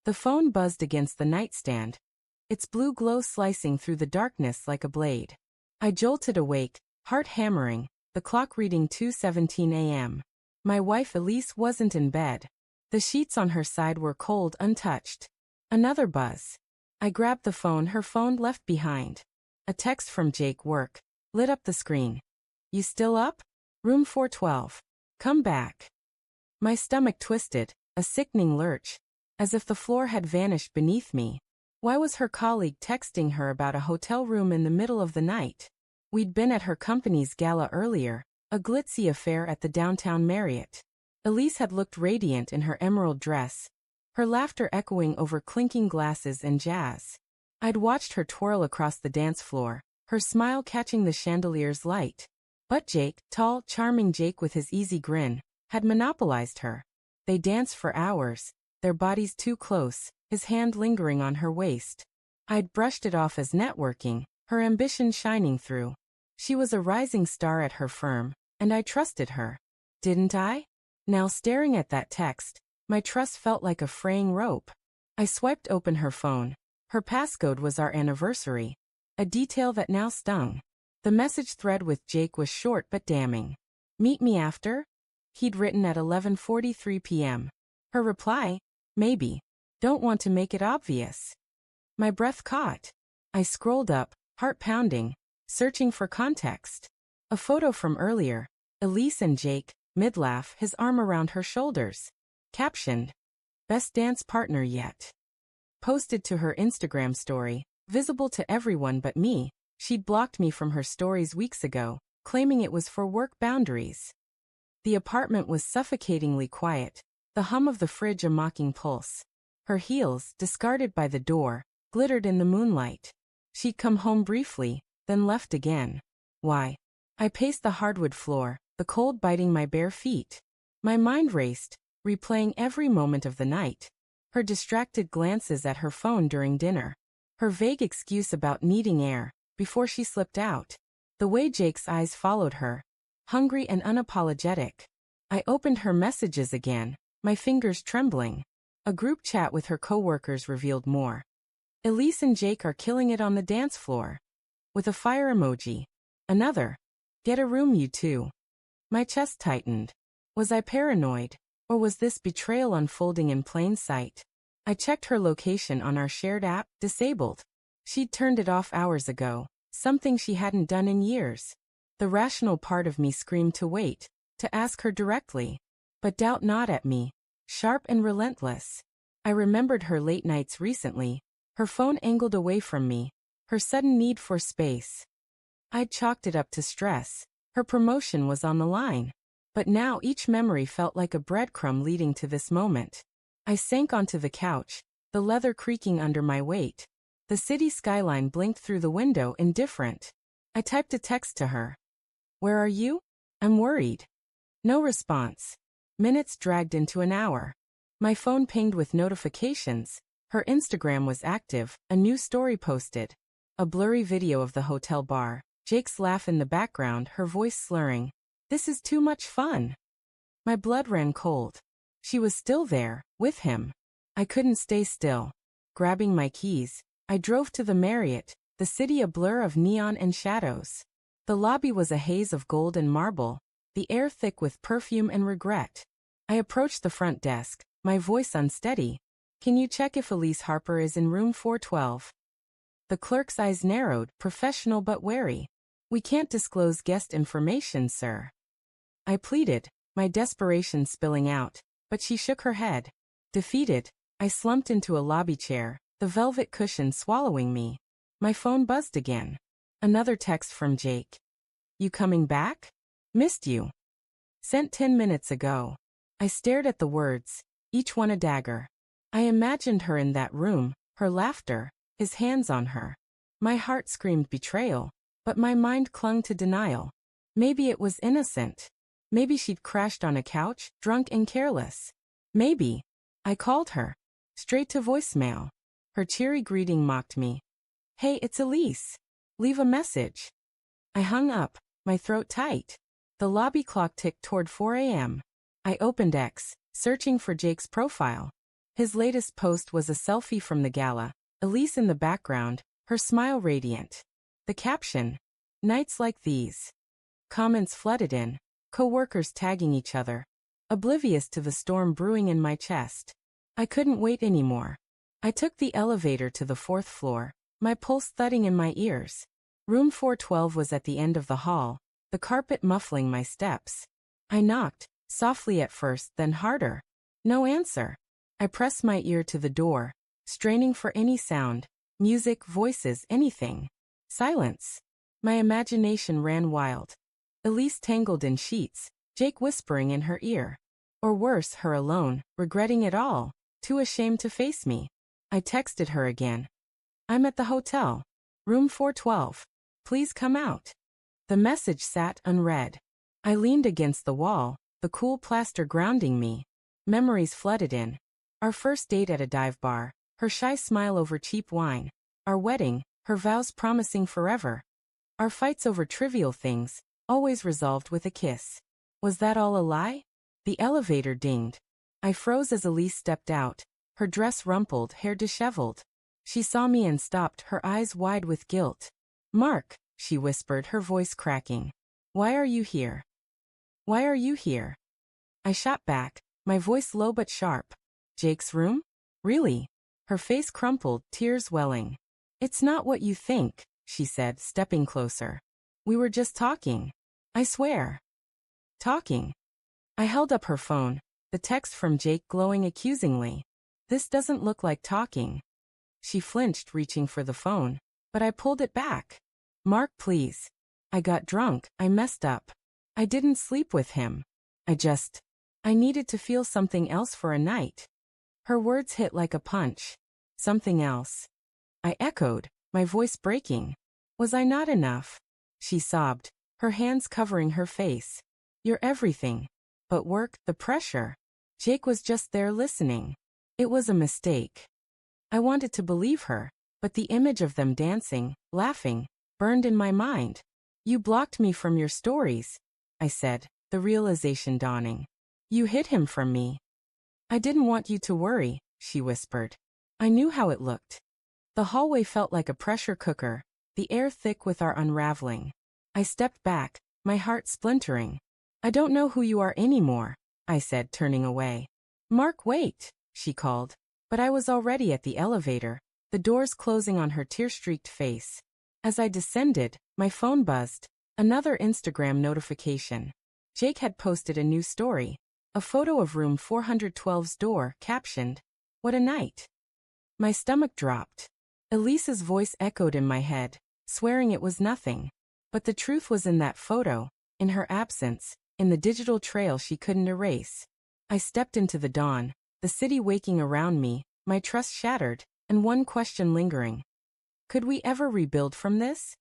The phone buzzed against the nightstand, its blue glow slicing through the darkness like a blade. I jolted awake, heart hammering, the clock reading 2:17 a.m. My wife Elise wasn't in bed. The sheets on her side were cold, untouched. Another buzz. I grabbed the phone her phone left behind. A text from Jake Work lit up the screen. "You still up? Room 412. Come back." My stomach twisted, a sickening lurch, as if the floor had vanished beneath me. Why was her colleague texting her about a hotel room in the middle of the night? We'd been at her company's gala earlier, a glitzy affair at the downtown Marriott. Elise had looked radiant in her emerald dress, her laughter echoing over clinking glasses and jazz. I'd watched her twirl across the dance floor, her smile catching the chandelier's light. But Jake, tall, charming Jake with his easy grin, had monopolized her. They danced for hours, their bodies too close, his hand lingering on her waist. I'd brushed it off as networking, her ambition shining through. She was a rising star at her firm, and I trusted her. Didn't I? Now staring at that text, my trust felt like a fraying rope. I swiped open her phone. Her passcode was our anniversary, a detail that now stung. The message thread with Jake was short but damning. "Meet me after?" He'd written at 11:43 p.m. Her reply, "Maybe. Don't want to make it obvious." My breath caught. I scrolled up, heart pounding, searching for context. A photo from earlier, Elise and Jake, mid-laugh, his arm around her shoulders. Captioned, "Best dance partner yet." Posted to her Instagram story, visible to everyone but me. She'd blocked me from her stories weeks ago, claiming it was for work boundaries. The apartment was suffocatingly quiet, the hum of the fridge a mocking pulse. Her heels, discarded by the door, glittered in the moonlight. She'd come home briefly, then left again. Why? I paced the hardwood floor, the cold biting my bare feet. My mind raced, replaying every moment of the night. Her distracted glances at her phone during dinner. Her vague excuse about needing air, before she slipped out. The way Jake's eyes followed her, hungry and unapologetic. I opened her messages again, my fingers trembling. A group chat with her coworkers revealed more. "Elise and Jake are killing it on the dance floor." With a fire emoji. Another. "Get a room, you two." My chest tightened. Was I paranoid? Or was this betrayal unfolding in plain sight? I checked her location on our shared app, disabled. She'd turned it off hours ago, something she hadn't done in years. The rational part of me screamed to wait, to ask her directly. But doubt gnawed at me, sharp and relentless. I remembered her late nights recently, her phone angled away from me, her sudden need for space. I'd chalked it up to stress. Her promotion was on the line. But now each memory felt like a breadcrumb leading to this moment. I sank onto the couch, the leather creaking under my weight. The city skyline blinked through the window, indifferent. I typed a text to her. "Where are you? I'm worried." No response. Minutes dragged into an hour. My phone pinged with notifications. Her Instagram was active, a new story posted. A blurry video of the hotel bar, Jake's laugh in the background, her voice slurring. "This is too much fun." My blood ran cold. She was still there, with him. I couldn't stay still. Grabbing my keys, I drove to the Marriott, the city a blur of neon and shadows. The lobby was a haze of gold and marble, the air thick with perfume and regret. I approached the front desk, my voice unsteady. "Can you check if Elise Harper is in room 412? The clerk's eyes narrowed, professional but wary. "We can't disclose guest information, sir." I pleaded, my desperation spilling out, but she shook her head. Defeated, I slumped into a lobby chair, the velvet cushion swallowing me. My phone buzzed again. Another text from Jake. "You coming back? Missed you. Sent 10 minutes ago." I stared at the words, each one a dagger. I imagined her in that room, her laughter, his hands on her. My heart screamed betrayal, but my mind clung to denial. Maybe it was innocent. Maybe she'd crashed on a couch, drunk and careless. Maybe. I called her. Straight to voicemail. Her cheery greeting mocked me. "Hey, it's Elise. Leave a message." I hung up, my throat tight. The lobby clock ticked toward 4 a.m. I opened X, searching for Jake's profile. His latest post was a selfie from the gala, Elise in the background, her smile radiant. The caption, "Nights like these." Comments flooded in, co-workers tagging each other, oblivious to the storm brewing in my chest. I couldn't wait anymore. I took the elevator to the 4th floor, my pulse thudding in my ears. Room 412 was at the end of the hall, the carpet muffling my steps. I knocked, softly at first, then harder. No answer. I pressed my ear to the door, straining for any sound, music, voices, anything. Silence. My imagination ran wild. Elise tangled in sheets, Jake whispering in her ear. Or worse, her alone, regretting it all, too ashamed to face me. I texted her again. "I'm at the hotel. Room 412. Please come out." The message sat unread. I leaned against the wall, the cool plaster grounding me. Memories flooded in. Our first date at a dive bar, her shy smile over cheap wine. Our wedding, her vows promising forever. Our fights over trivial things, always resolved with a kiss. Was that all a lie? The elevator dinged. I froze as Elise stepped out, her dress rumpled, hair disheveled. She saw me and stopped, her eyes wide with guilt. "Mark," she whispered, her voice cracking. "Why are you here? Why are you here?" I shot back, my voice low but sharp. "Jake's room? Really?" Her face crumpled, tears welling. "It's not what you think," she said, stepping closer. "We were just talking. I swear." Talking. I held up her phone, the text from Jake glowing accusingly. "This doesn't look like talking." She flinched, reaching for the phone, but I pulled it back. "Mark, please. I got drunk, I messed up. I didn't sleep with him. I needed to feel something else for a night." Her words hit like a punch. "Something else." I echoed, my voice breaking. "Was I not enough?" She sobbed, her hands covering her face. "You're everything. But work, the pressure." Jake was just there listening. It was a mistake. I wanted to believe her, but the image of them dancing, laughing, burned in my mind. "You blocked me from your stories," I said, the realization dawning. "You hid him from me." "I didn't want you to worry," she whispered. I knew how it looked. The hallway felt like a pressure cooker, the air thick with our unraveling. I stepped back, my heart splintering. "I don't know who you are anymore," I said, turning away. "Mark, wait," she called, but I was already at the elevator, the doors closing on her tear-streaked face. As I descended, my phone buzzed. Another Instagram notification. Jake had posted a new story, a photo of room 412's door, captioned, "What a night." My stomach dropped. Elise's voice echoed in my head, swearing it was nothing. But the truth was in that photo, in her absence, in the digital trail she couldn't erase. I stepped into the dawn, the city waking around me, my trust shattered, and one question lingering. Could we ever rebuild from this?